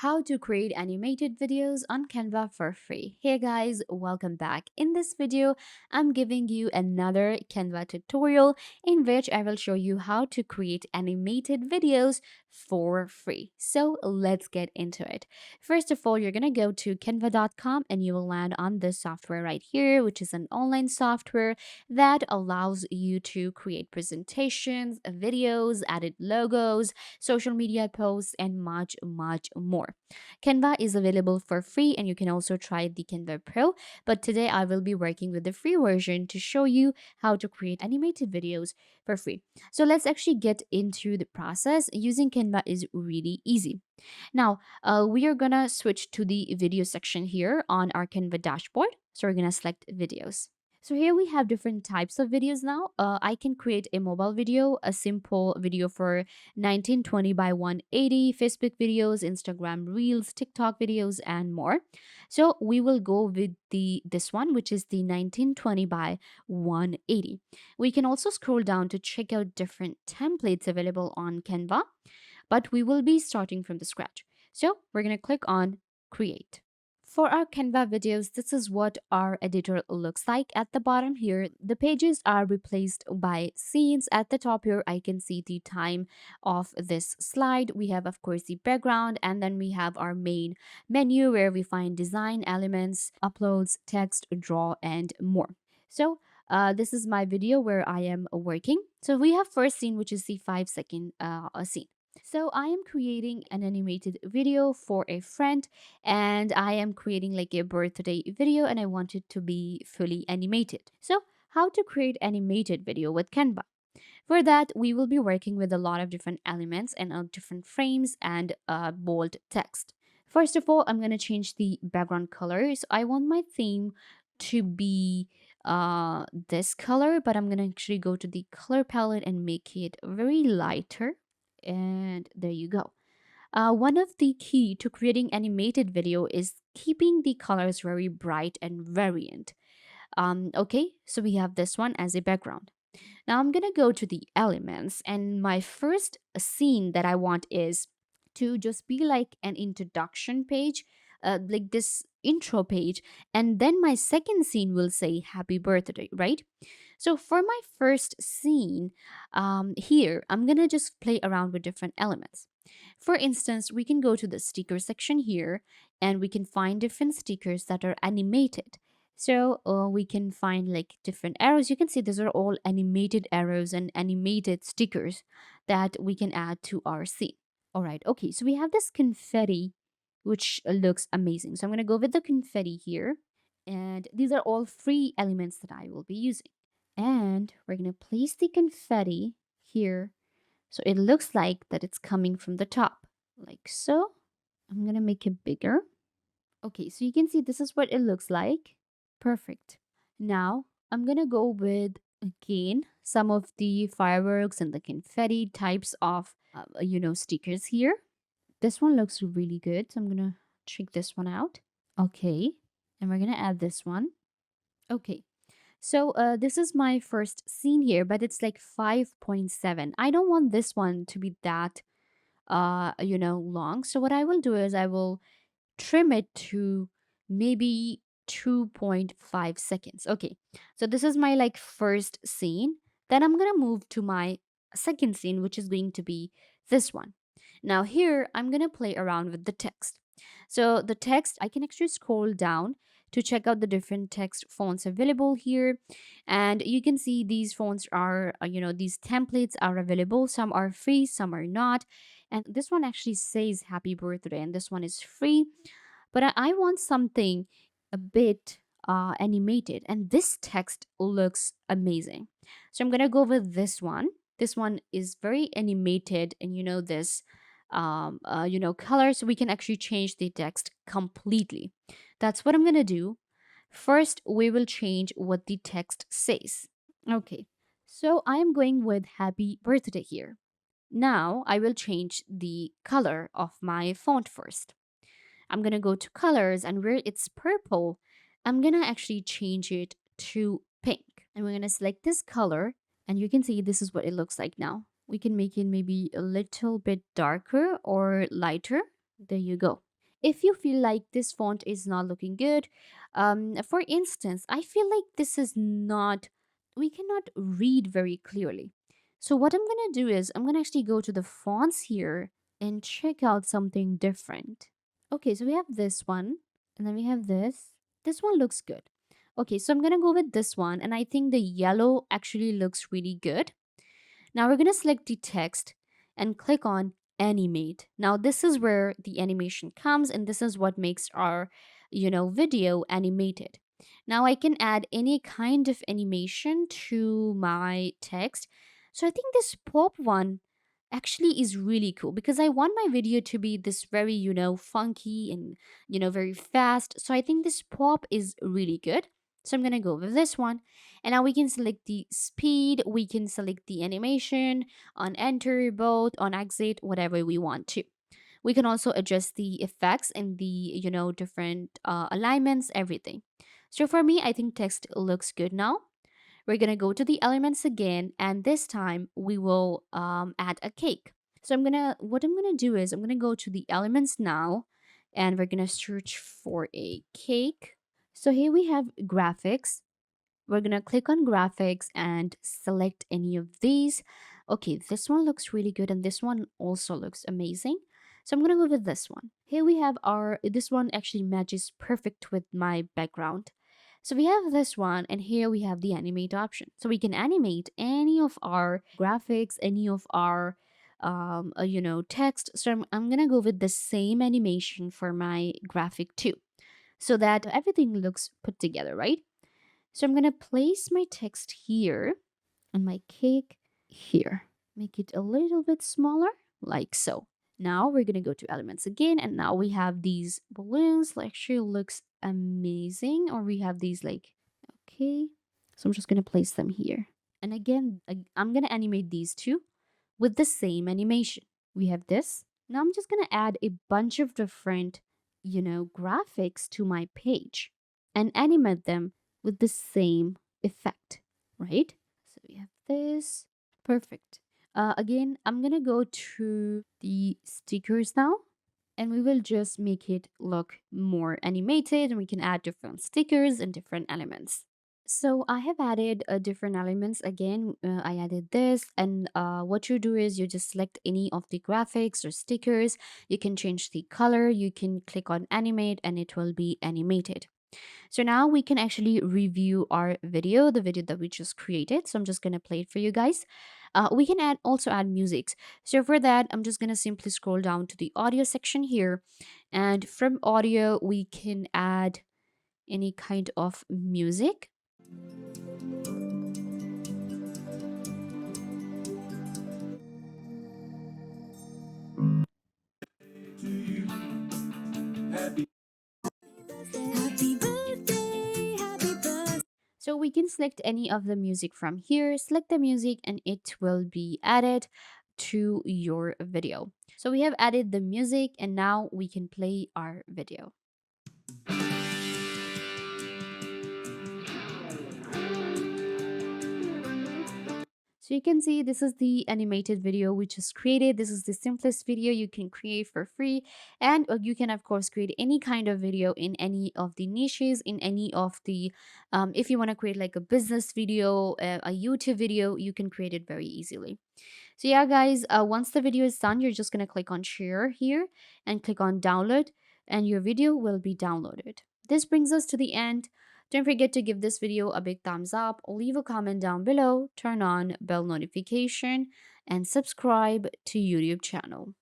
how to create animated videos on Canva for free. Hey guys, welcome back. In this video, I'm giving you another Canva tutorial in which I will show you how to create animated videos for free. So let's get into it. First of all, you're going to go to canva.com and you will land on this software right here, which is an online software that allows you to create presentations, videos, edit logos, social media posts, and much more. Canva is available for free and you can also try the Canva Pro, but today I will be working with the free version to show you how to create animated videos for free. So let's actually get into the process. Using Canva is really easy. Now, we are gonna switch to the video section here on our Canva dashboard. So we're gonna select videos. So here we have different types of videos now. I can create a mobile video, a simple video for 1920 by 180, Facebook videos, Instagram Reels, TikTok videos, and more. So we will go with this one, which is the 1920 by 180. We can also scroll down to check out different templates available on Canva, but we will be starting from the scratch. So we're going to click on create. For our Canva videos, this is what our editor looks like. At the bottom here, the pages are replaced by scenes. At the top here, I can see the time of this slide. We have, of course, the background, and then we have our main menu where we find design elements, uploads, text, draw, and more. So this is my video where I am working. So we have first scene, which is the 5-second scene. So I am creating an animated video for a friend, and I am creating like a birthday video and I want it to be fully animated. So how to create animated video with Canva? For that, we will be working with a lot of different elements and different frames and bold text. First of all, I'm going to change the background color. So I want my theme to be this color, but I'm going to actually go to the color palette and make it very lighter. And there you go. One of the key to creating animated video is keeping the colors very bright and variant. Okay, so we have this one as a background. Now I'm gonna go to the elements, and my first scene that I want is to just be like an introduction page, like this intro page, and then my second scene will say happy birthday, right? So for my first scene, here I'm gonna just play around with different elements. For instance, we can go to the sticker section here and we can find different stickers that are animated. So we can find like different arrows. You can see these are all animated arrows and animated stickers that we can add to our scene. All right, okay, so we have this confetti, which looks amazing. So I'm going to go with the confetti here. And these are all free elements that I will be using. And we're going to place the confetti here. So it looks like that it's coming from the top, like so. I'm going to make it bigger. Okay, so you can see this is what it looks like. Perfect. Now I'm gonna go with again some of the fireworks and the confetti types of stickers here. This one looks really good, so I'm gonna check this one out. Okay, and we're gonna add this one. Okay, so this is my first scene here, but it's like 5.7. I don't want this one to be that long. So what I will do is I will trim it to maybe 2.5 seconds. Okay, so this is my like first scene. Then I'm gonna move to my second scene, which is going to be this one. Now here I'm gonna play around with the text. So the text, I can actually scroll down to check out the different text fonts available here, and you can see these fonts are these templates are available. Some are free, some are not, and this one actually says happy birthday and this one is free, but I want something a bit animated, and this text looks amazing. So I'm gonna go with this one. This one is very animated, and this color, so we can actually change the text completely. That's what I'm gonna do. First, we will change what the text says. Okay, so I am going with happy birthday here. Now I will change the color of my font first. I'm gonna go to colors, and where it's purple, I'm gonna actually change it to pink. And we're gonna select this color, and you can see this is what it looks like now. We can make it maybe a little bit darker or lighter. There you go. if you feel like this font is not looking good, for instance, I feel like this is not, we cannot read very clearly. So what I'm gonna do is I'm gonna actually go to the fonts here and check out something different. Okay, so we have this one, and then we have this. This one looks good. Okay, so I'm gonna go with this one, and I think the yellow actually looks really good. Now we're going to select the text and click on animate. Now this is where the animation comes, and this is what makes our, video animated. Now I can add any kind of animation to my text. So I think this pop one actually is really cool because I want my video to be this very, funky and, very fast. So I think this pop is really good. So I'm going to go with this one. And now we can select the speed, we can select the animation, on enter, both, on exit, whatever we want to. We can also adjust the effects and the, different alignments, everything. So for me, I think text looks good now. We're going to go to the elements again, and this time we will add a cake. So what I'm gonna do is I'm gonna go to the elements now, and we're gonna search for a cake. So here we have graphics. We're gonna click on graphics and select any of these. Okay, this one looks really good, and this one also looks amazing. So I'm gonna go with this one. Here we have this one actually matches perfect with my background. So we have this one, and here we have the animate option. So we can animate any of our graphics, any of our text. So I'm gonna go with the same animation for my graphic too, so that everything looks put together, right? So I'm going to place my text here and my cake here. Make it a little bit smaller, like so. Now we're going to go to elements again, and now we have these balloons. Like, actually looks amazing. Or we have these like, okay. So I'm just going to place them here. And again, I'm going to animate these two with the same animation. We have this. Now I'm just going to add a bunch of different, graphics to my page and animate them with the same effect, right? So we have this. Perfect. Again, I'm going to go to the stickers now, and we will just make it look more animated, and we can add different stickers and different elements. So I have added different elements. Again, I added this, and what you do is you just select any of the graphics or stickers. You can change the color, you can click on animate, and it will be animated. So now we can actually review our video, the video that we just created. So I'm just going to play it for you guys. We can also add music. So for that, I'm just going to simply scroll down to the audio section here. And from audio, we can add any kind of music. So we can select any of the music from here, select the music, and it will be added to your video. So we have added the music, and now we can play our video. So you can see this is the animated video we just created. This is the simplest video you can create for free. And you can, of course, create any kind of video in any of the niches, in any of the, if you want to create like a business video, a YouTube video, you can create it very easily. So yeah, guys, once the video is done, you're just going to click on share here and click on download, and your video will be downloaded. This brings us to the end. Don't forget to give this video a big thumbs up, leave a comment down below, turn on bell notification, and subscribe to YouTube channel.